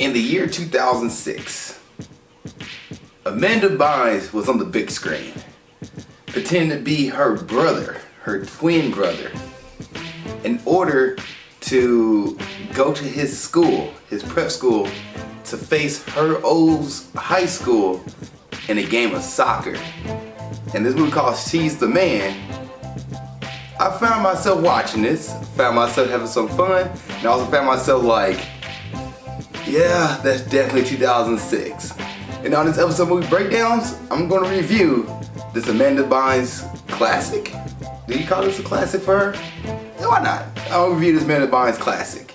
In the year 2006, Amanda Bynes was on the big screen, pretending to be her brother, her twin brother, in order to go to his school, his prep school, to face her old high school in a game of soccer. And this movie called She's the Man. I found myself watching this, found myself having some fun, and I also found myself like, yeah, that's definitely 2006. And on this episode of Movie Breakdowns, I'm going to review this Amanda Bynes classic. Do you call this a classic for her? Yeah, why not? I'll review this Amanda Bynes classic.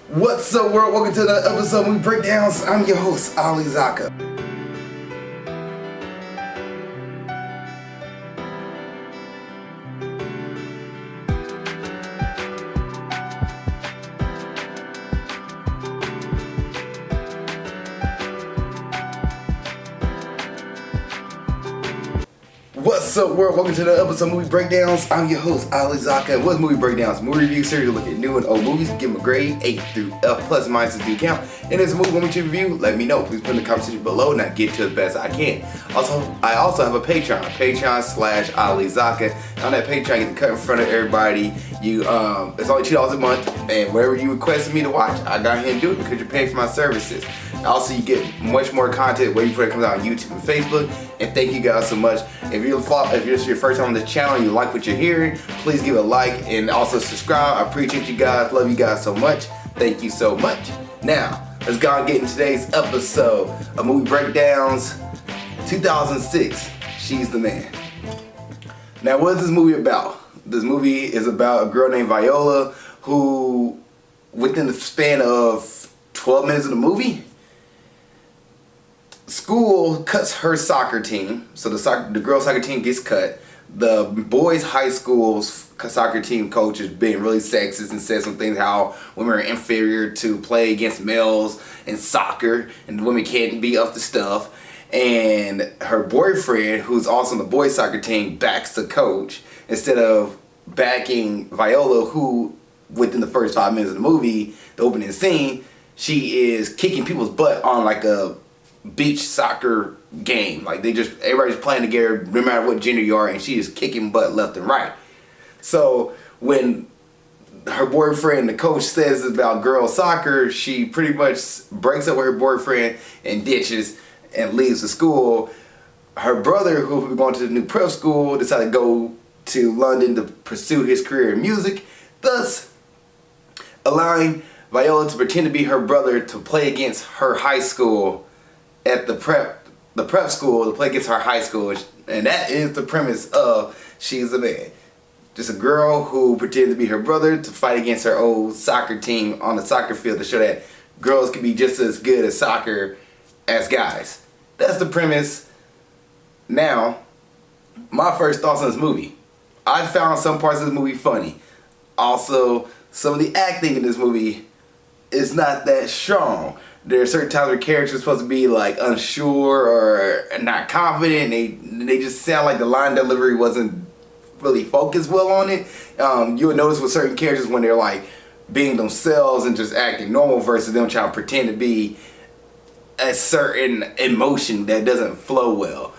What's up, world? Welcome to another episode of Movie Breakdowns. I'm your host, Zakka. What's up, world? Welcome to the episode of Movie Breakdowns. I'm your host, Zakka. What's Movie Breakdowns? Movie review series. We look at new and old movies, give them a grade, 8 through F, plus and minuses do count. And there's a movie you want me to review, let me know. Please put in the comment section below and I get to as best I can. I also have a Patreon, Patreon/Zakka. On that Patreon, you get to cut in front of everybody. It's only $2 a month, and whatever you requested me to watch, I got here and do it because you're paying for my services. Also, you get much more content waiting for it comes out on YouTube and Facebook. And thank you guys so much. If this is your first time on this channel and you like what you're hearing, please give it a like and also subscribe. I appreciate you guys. Love you guys so much. Thank you so much. Now, let's go and get into today's episode of Movie Breakdowns 2006, She's the Man. Now, what is this movie about? This movie is about a girl named Viola who, within the span of 12 minutes of the movie, school cuts her soccer team. So the girls' soccer team gets cut. The boys' high school's soccer team coach is being really sexist and says some things how women are inferior to play against males in soccer and women can't be up to stuff. And her boyfriend, who's also on the boys' soccer team, backs the coach instead of backing Viola, who within the first 5 minutes of the movie, the opening scene, she is kicking people's butt on like a beach soccer game. Like everybody's playing together no matter what gender you are, and she is kicking butt left and right. So when her boyfriend, the coach, says about girls soccer, she pretty much breaks up with her boyfriend and ditches and leaves the school. Her brother, who will be going to the new prep school, decided to go to London to pursue his career in music, thus allowing Viola to pretend to be her brother to play against her high school at the prep school, to play against her high school. And that is the premise of She's the Man. Just a girl who pretends to be her brother to fight against her old soccer team on the soccer field to show that girls can be just as good at soccer as guys. That's the premise. Now, my first thoughts on this movie. I found some parts of this movie funny. Also, some of the acting in this movie is not that strong. There are certain times where characters are supposed to be like unsure or not confident. They just sound like the line delivery wasn't really focused well on it. You would notice with certain characters when they're like being themselves and just acting normal versus them trying to pretend to be a certain emotion that doesn't flow well.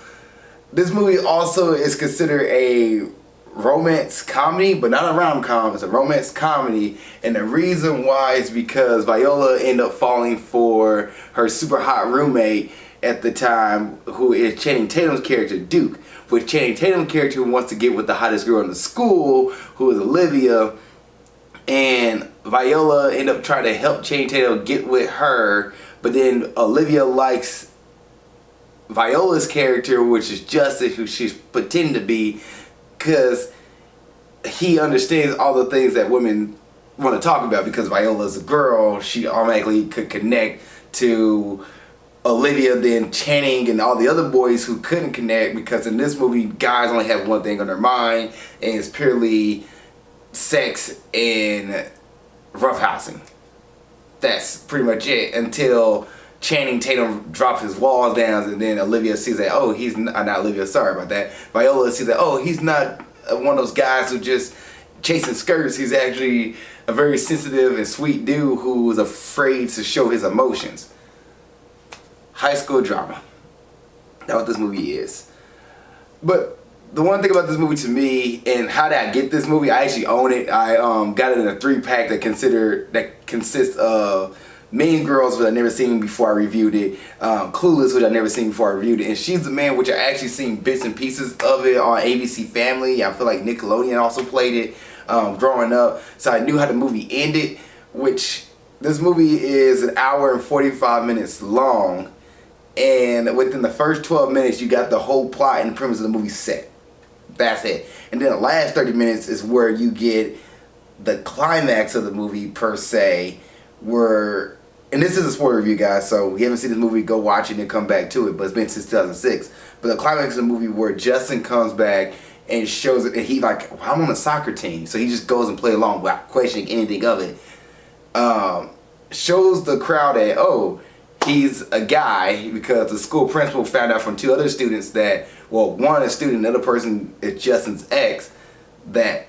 This movie also is considered a romance comedy, but not a rom-com. It's a romance comedy, and the reason why is because Viola ended up falling for her super hot roommate at the time, who is Channing Tatum's character, Duke, which Channing Tatum's character wants to get with the hottest girl in the school, who is Olivia, and Viola ended up trying to help Channing Tatum get with her, but then Olivia likes Viola's character, which is Justice, who she's pretending to be, because he understands all the things that women want to talk about. Because Viola's a girl, she automatically could connect to Olivia, then Channing, and all the other boys who couldn't connect, because in this movie, guys only have one thing on their mind, and it's purely sex and roughhousing. That's pretty much it, until Channing Tatum drops his walls down, and then Olivia sees that, oh, he's not Olivia, sorry about that. Viola sees that, oh, he's not one of those guys who just chasing skirts. He's actually a very sensitive and sweet dude who's afraid to show his emotions. High school drama. That's what this movie is. But the one thing about this movie to me, and how did I get this movie? I actually own it. I got it in a 3-pack that consists of Mean Girls, which I'd never seen before I reviewed it, Clueless, which I'd never seen before I reviewed it, and She's the Man, which I actually seen bits and pieces of it on ABC Family. I feel like Nickelodeon also played it growing up, so I knew how the movie ended, which this movie is 1 hour and 45 minutes long, and within the first 12 minutes you got the whole plot and premise of the movie set. That's it. And then the last 30 minutes is where you get the climax of the movie per se, where, and this is a spoiler review, guys, so if you haven't seen this movie, go watch it and come back to it, but it's been since 2006. But the climax of the movie where Justin comes back and shows it, and he like, well, I'm on a soccer team, so he just goes and play along without questioning anything of it. Shows the crowd that, oh, he's a guy, because the school principal found out from 2 other students that, well, one is a student, the other person is Justin's ex, that,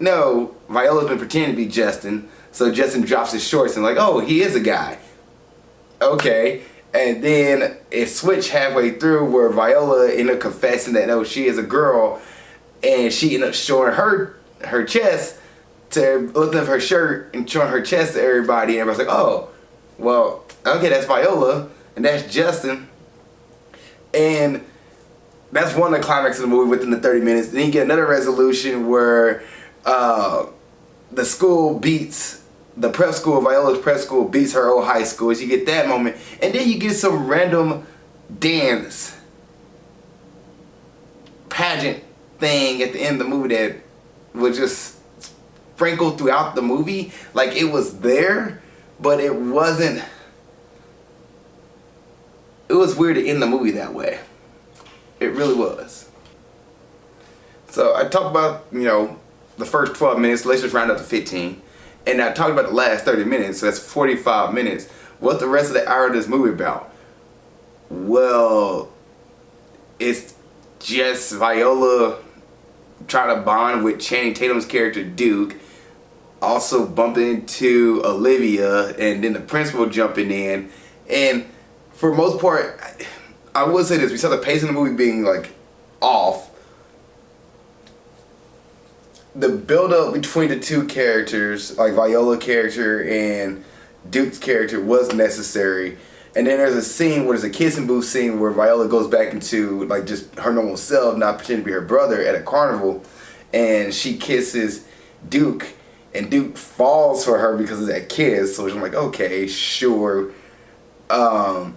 no, Viola's been pretending to be Justin, so Justin drops his shorts and like, oh, he is a guy. Okay. And then it switched halfway through where Viola ended up confessing that, no, she is a girl, and she ended up showing her chest, to lifting up her shirt and showing her chest to everybody, and everybody's like, oh, well, okay, that's Viola, and that's Justin. And that's one of the climax of the movie within the 30 minutes. Then you get another resolution where the school beats, the prep school, Viola's prep school beats her old high school. So you get that moment. And then you get some random dance pageant thing at the end of the movie that was just sprinkled throughout the movie. Like, it was there, but it wasn't. It was weird to end the movie that way. It really was. So I talked about, you know, the first 12 minutes. Let's just round up to 15. And I talked about the last 30 minutes. So that's 45 minutes. What's the rest of the hour of this movie about? Well, it's just Viola trying to bond with Channing Tatum's character Duke. Also bumping into Olivia, and then the principal jumping in. And for the most part, I will say this, we saw the pace of the movie being like off. The build up between the two characters, like Viola character and Duke's character, was necessary. And then there's a scene where there's a kissing booth scene where Viola goes back into like just her normal self, not pretending to be her brother, at a carnival, and she kisses Duke, and Duke falls for her because of that kiss. So I'm like, okay, sure. Because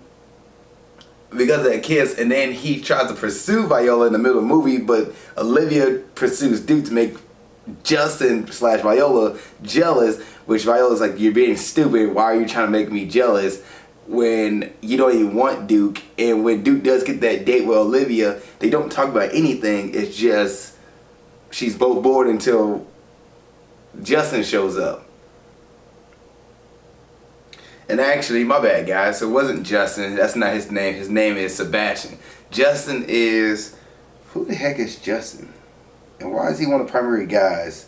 of that kiss, and then he tries to pursue Viola in the middle of the movie, but Olivia pursues Duke to make Justin / Viola jealous, which Viola's like, you're being stupid, why are you trying to make me jealous when you don't even want Duke? And when Duke does get that date with Olivia, they don't talk about anything, it's just she's both bored until Justin shows up. And actually, my bad, guys, it wasn't Justin. That's not his name. His name is Sebastian. Justin is... Who the heck is Justin? And why is he one of the primary guys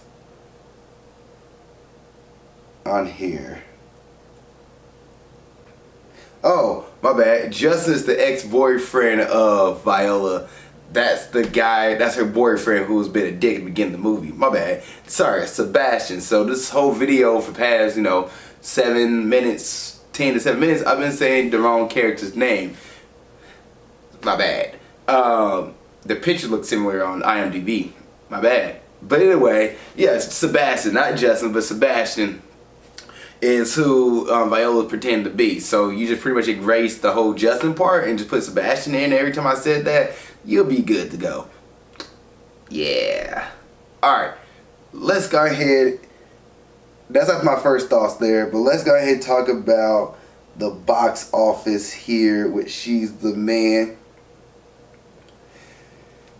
on here? Oh, my bad. Justin is the ex-boyfriend of Viola. That's the guy, that's her boyfriend who's been a dick at the beginning of the movie. My bad. Sorry, Sebastian. So this whole video for past, 7 minutes, 10 to 7 minutes, I've been saying the wrong character's name. My bad. The picture looks similar on IMDb. My bad. But anyway, yeah, it's Sebastian, not Justin, but Sebastian is who Viola pretended to be. So you just pretty much erase the whole Justin part and just put Sebastian in. Every time I said that, you'll be good to go. Yeah. Alright, let's go ahead. That's not my first thoughts there, but let's go ahead and talk about the box office here with She's the Man.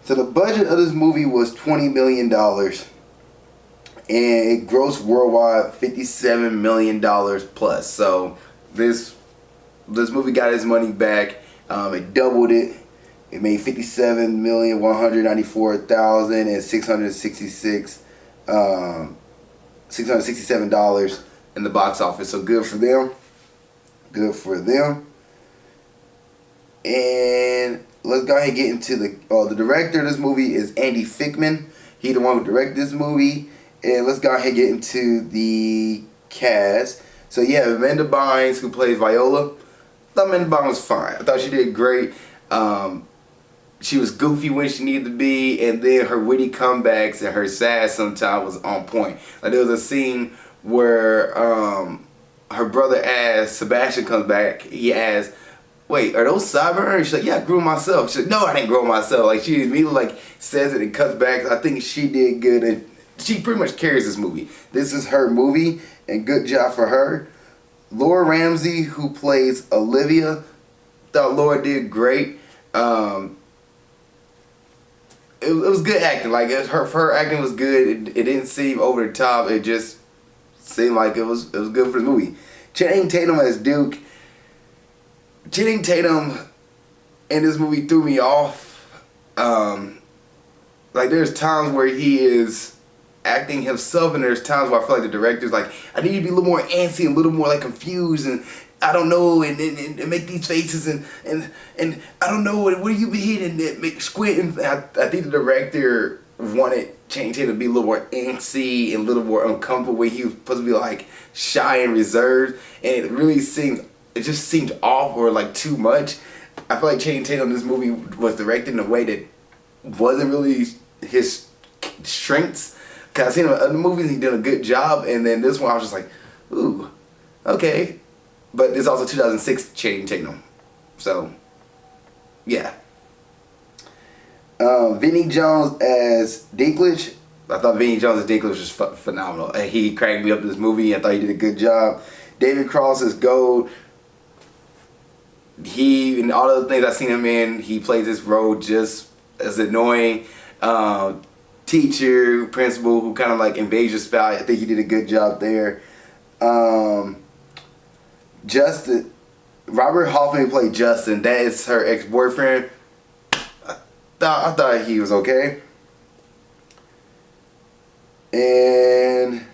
So the budget of this movie was $20 million, and it grossed worldwide $57 million plus. So this movie got its money back. It doubled it. It made $57,194,666 $667 in the box office. So good for them. Good for them. And let's go ahead and get into the director of this movie is Andy Fickman. He the one who directed this movie. And let's go ahead and get into the cast. So you have Amanda Bynes, who plays Viola. I thought Amanda Bynes was fine. I thought she did great. She was goofy when she needed to be, and then her witty comebacks and her sass sometimes was on point. Like there was a scene where her brother asked, Sebastian comes back, he asks, wait, are those sideburns? She's like, yeah, I grew them myself. She's like, no, I didn't grow them myself. Like she immediately says it and cuts back. I think she did good, and she pretty much carries this movie. This is her movie, and good job for her. Laura Ramsey, who plays Olivia, thought Laura did great. It was good acting. Like her acting was good. It didn't seem over the top. It just seemed like it was good for the movie. Channing Tatum as Duke. Channing Tatum in this movie threw me off. Like there's times where he is acting himself, and there's times where I feel like the director's like, I need you to be a little more antsy and a little more like confused and I don't know, and make these faces and I don't know, what are you being, and make squint. And I think the director wanted Channing Tatum to be a little more antsy and a little more uncomfortable, where he was supposed to be like shy and reserved, and it just seemed off or like too much. I feel like Channing Tatum in this movie was directed in a way that wasn't really his strengths. Cause I've seen him in other movies, he did a good job, and then this one I was just like, ooh, okay. But it's also 2006 Channing Tatum, so yeah. Vinnie Jones as Dinklage. I thought Vinnie Jones as Dinklage was phenomenal. He cracked me up in this movie. I thought he did a good job. David Cross as Gold. He, and all the things I've seen him in, he plays this role just as annoying teacher, principal, who kind of like invades your spell. I think he did a good job there. Justin, Robert Hoffman played Justin. That is her ex-boyfriend. I thought he was okay. And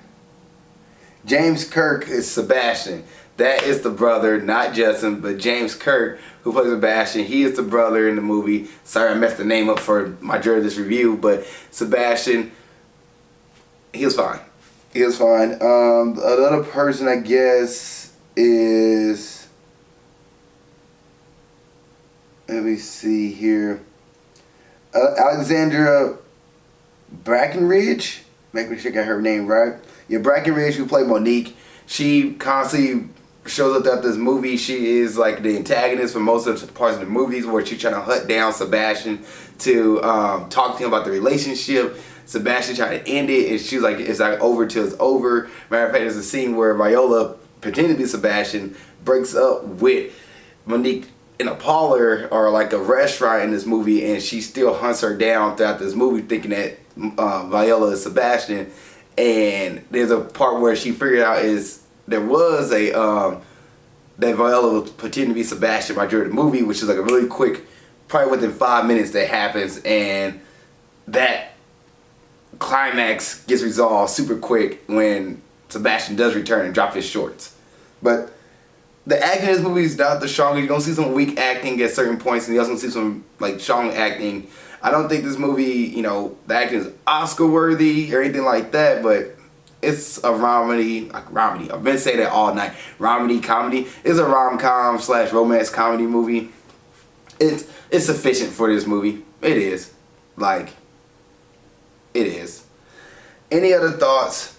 James Kirk is Sebastian. That is the brother, not Justin, but James Kirk, who plays Sebastian. He is the brother in the movie. Sorry I messed the name up for my jury of this review, but Sebastian, he was fine. He was fine. Another person, I guess, is, let me see here, Alexandra Brackenridge. Make sure I got her name right. Yeah, Brackenridge, who played Monique. She constantly shows up throughout this movie. She is like the antagonist for most of the parts of the movies, where she's trying to hunt down Sebastian to talk to him about the relationship. Sebastian trying to end it, and she's like, it's like over till it's over. Matter of fact, there's a scene where Viola, pretending to be Sebastian, breaks up with Monique in a parlor or like a restaurant in this movie, and she still hunts her down throughout this movie, thinking that Viola is Sebastian. And there's a part where she figured out there was a that Viola was pretending to be Sebastian by during the movie, which is like a really quick, probably within 5 minutes that happens, and that climax gets resolved super quick when Sebastian does return and drop his shorts. But the acting in this movie is not the strongest. You're gonna see some weak acting at certain points, and you're also gonna see some like strong acting. I don't think this movie, the acting is Oscar worthy or anything like that, but it's a comedy. I've been saying that all night. Comedy. It's a rom-com / romance comedy movie. It's sufficient for this movie. It is. Like, it is. Any other thoughts?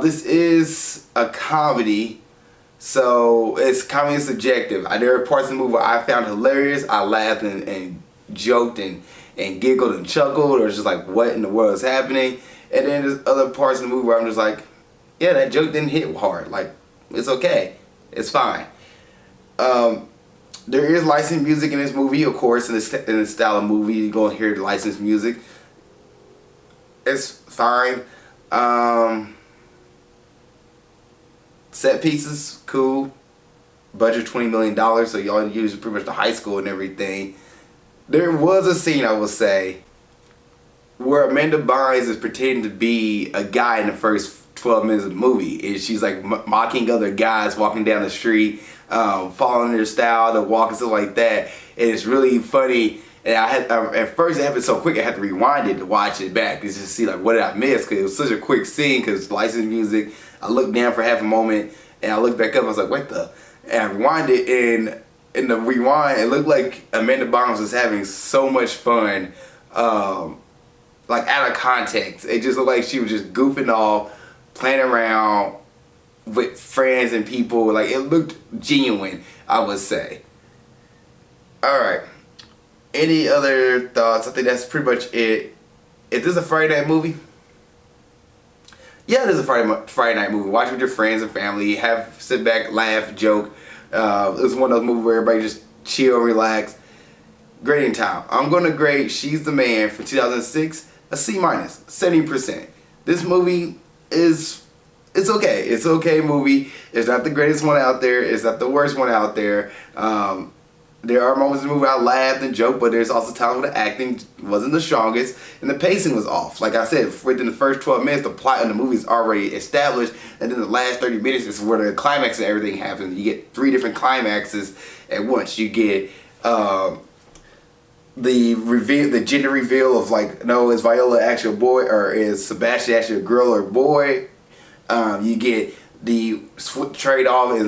This is a comedy, so comedy is subjective. There are parts of the movie where I found hilarious. I laughed and joked and giggled and chuckled, or just like, what in the world is happening? And then there's other parts of the movie where I'm just like, yeah, that joke didn't hit hard. Like, it's okay. It's fine. There is licensed music in this movie, of course. In this style of movie, you're going to hear the licensed music. It's fine. Set pieces, cool. Budget $20 million, so y'all use pretty much the high school and everything. There was a scene, I will say, where Amanda Bynes is pretending to be a guy in the first 12 minutes of the movie, and she's like mocking other guys walking down the street, following their style, the walk and stuff like that. And it's really funny. And at first it happened so quick I had to rewind it to watch it back just to see like what did I miss, because it was such a quick scene because licensed music. I looked down for half a moment and I looked back up. I was like, what the? And I rewinded, and in the rewind it looked like Amanda Bynes was having so much fun, like out of context. It just looked like she was just goofing off, playing around with friends and people. Like, it looked genuine, I would say. Alright. Any other thoughts? I think that's pretty much it. Is this a Friday night movie? Yeah, it is a Friday night movie. Watch it with your friends and family. Sit back, laugh, joke. It was one of those movies where everybody just chill, relax. Grading time. I'm going to grade She's the Man for 2006 a C-, 70%. This movie it's okay. It's an okay movie. It's not the greatest one out there. It's not the worst one out there. There are moments in the movie I laughed and joked, but there's also times where the acting wasn't the strongest and the pacing was off. Like I said, within the first 12 minutes, the plot of the movie is already established, and then the last 30 minutes is where the climax and everything happens. You get 3 different climaxes at once. You get the gender reveal of like, no, is Viola actually a boy or is Sebastian actually a girl or boy? You get the trade off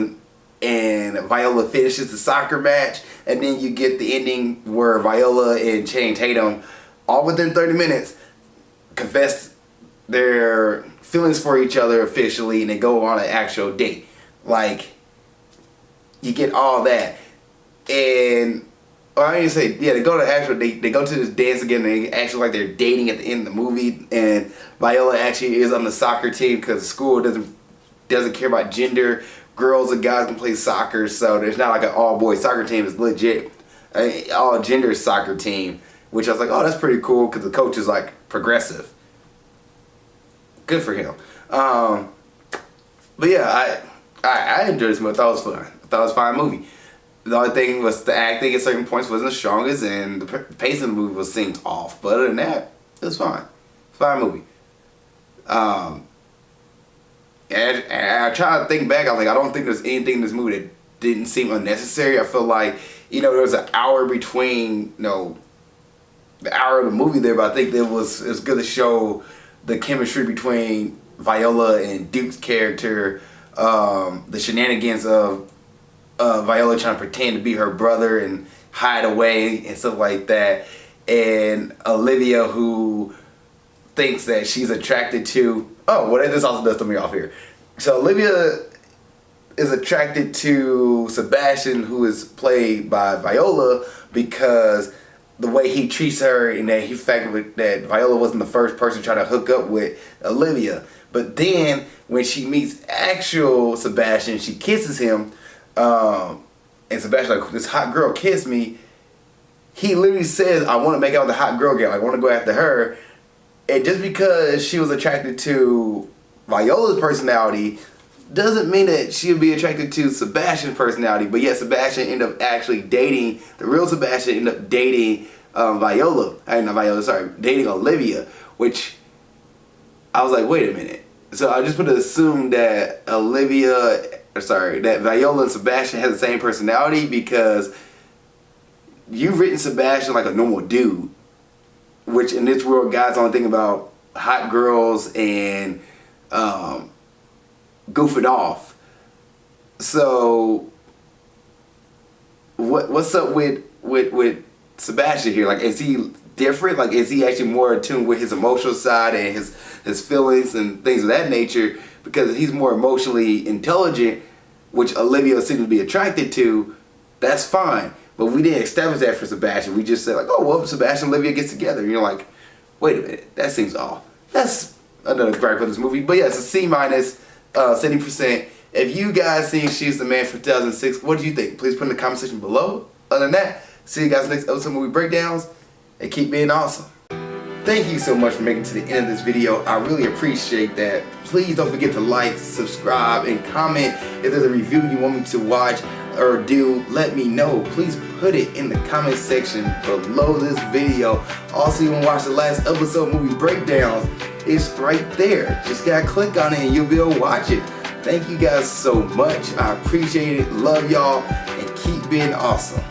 and Viola finishes the soccer match, and then you get the ending where Viola and Channing Tatum, all within 30 minutes, confess their feelings for each other officially, and they go on an actual date. Like, you get all that, and I didn't say, yeah, they go to actual date. They go to this dance again. And they actually like they're dating at the end of the movie, and Viola actually is on the soccer team because the school doesn't care about gender. Girls and guys can play soccer, so there's not like an all-boys soccer team. It's legit all-gender soccer team, which I was like, oh, that's pretty cool because the coach is like progressive. Good for him. But yeah, I enjoyed this movie. I thought it was fun. I thought it was a fine movie. The only thing was the acting at certain points wasn't the strongest, and the pace of the movie seemed off. But other than that, it was fine. Fine movie. And I try to think back. I was like, I don't think there's anything in this movie that didn't seem unnecessary. I feel like, there was an hour between, the hour of the movie there, but I think it was good to show the chemistry between Viola and Duke's character, the shenanigans of Viola trying to pretend to be her brother and hide away and stuff like that, and Olivia who thinks that she's attracted to, this also does throw me off here. So Olivia is attracted to Sebastian, who is played by Viola, because the way he treats her, and that that Viola wasn't the first person trying to hook up with Olivia. But then when she meets actual Sebastian, she kisses him, and Sebastian's like, this hot girl kissed me. He literally says, I want to make out with the hot girl again. I want to go after her. And just because she was attracted to Viola's personality doesn't mean that she'll be attracted to Sebastian's personality. But yet Sebastian ended up actually dating, the real Sebastian ended up dating dating Olivia, which I was like, wait a minute. So I just would assume that that Viola and Sebastian have the same personality, because you've written Sebastian like a normal dude, which in this world guys only think about hot girls and goofing off. So what's up with Sebastian here? Like, is he different? Like, is he actually more attuned with his emotional side and his feelings and things of that nature? Because he's more emotionally intelligent, which Olivia seems to be attracted to. That's fine. But we didn't establish that for Sebastian. We just said like, oh, well, Sebastian and Olivia gets together. And you're like, wait a minute, that seems off. That's another gripe for this movie. But yeah, it's a C-, 70%. If you guys seen She's the Man for 2006, what do you think? Please put in the comment section below. Other than that, see you guys next episode of Movie Breakdowns, and keep being awesome. Thank you so much for making it to the end of this video. I really appreciate that. Please don't forget to like, subscribe, and comment if there's a review you want me to watch. or do, let me know. Please put it in the comment section below this video. Also, you want to watch the last episode movie breakdowns, it's right there. Just gotta click on it and you'll be able to watch it. Thank you guys so much. I appreciate it. Love y'all and keep being awesome.